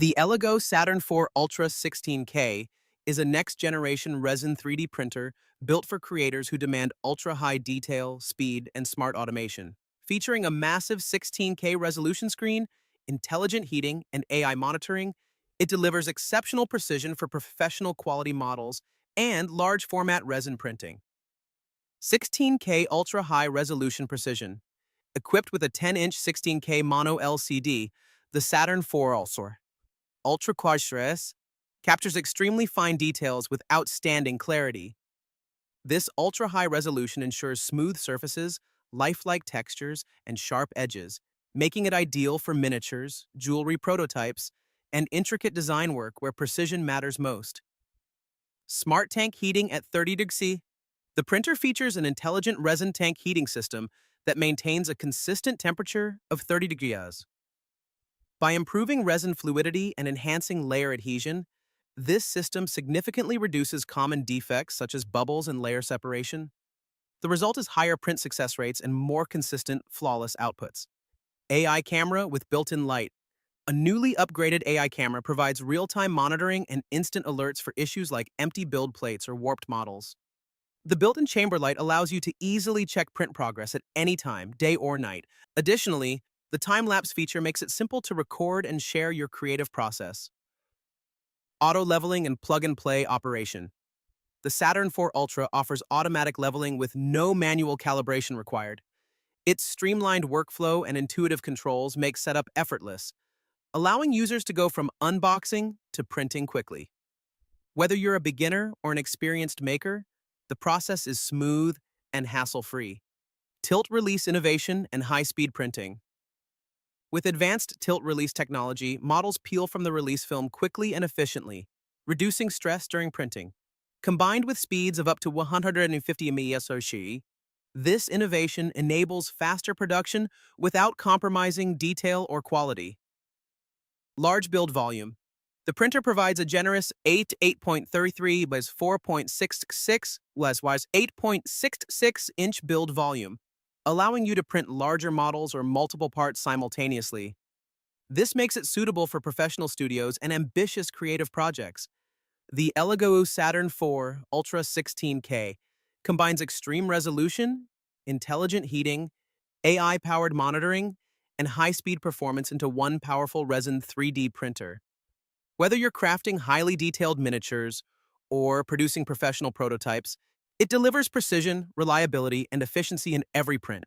The ELEGOO Saturn 4 Ultra 16K is a next-generation resin 3D printer built for creators who demand ultra-high detail, speed, and smart automation. Featuring a massive 16K resolution screen, intelligent heating, and AI monitoring, it delivers exceptional precision for professional quality models and large-format resin printing. 16K ultra-high resolution precision. Equipped with a 10-inch 16K mono LCD, the Saturn 4 Ultra Quadres captures extremely fine details with outstanding clarity. This ultra-high resolution ensures smooth surfaces, lifelike textures, and sharp edges, making it ideal for miniatures, jewelry prototypes, and intricate design work where precision matters most. Smart tank heating at 30 degrees C. The printer features an intelligent resin tank heating system that maintains a consistent temperature of 30 degrees. By improving resin fluidity and enhancing layer adhesion, this system significantly reduces common defects such as bubbles and layer separation. The result is higher print success rates and more consistent, flawless outputs. AI camera with built-in light. A newly upgraded AI camera provides real-time monitoring and instant alerts for issues like empty build plates or warped models. The built-in chamber light allows you to easily check print progress at any time, day or night. Additionally, the time-lapse feature makes it simple to record and share your creative process. Auto-leveling and plug-and-play operation. The Saturn 4 Ultra offers automatic leveling with no manual calibration required. Its streamlined workflow and intuitive controls make setup effortless, allowing users to go from unboxing to printing quickly. Whether you're a beginner or an experienced maker, the process is smooth and hassle-free. Tilt-release innovation and high-speed printing. With advanced tilt-release technology, models peel from the release film quickly and efficiently, reducing stress during printing. Combined with speeds of up to 150 ms/s, this innovation enables faster production without compromising detail or quality. Large build volume. The printer provides a generous 8.33 by 4.66 was 8.66-inch build volume, allowing you to print larger models or multiple parts simultaneously. This makes it suitable for professional studios and ambitious creative projects. The ELEGOO Saturn 4 Ultra 16K combines extreme resolution, intelligent heating, AI-powered monitoring, and high-speed performance into one powerful resin 3D printer. Whether you're crafting highly detailed miniatures or producing professional prototypes, it delivers precision, reliability, and efficiency in every print.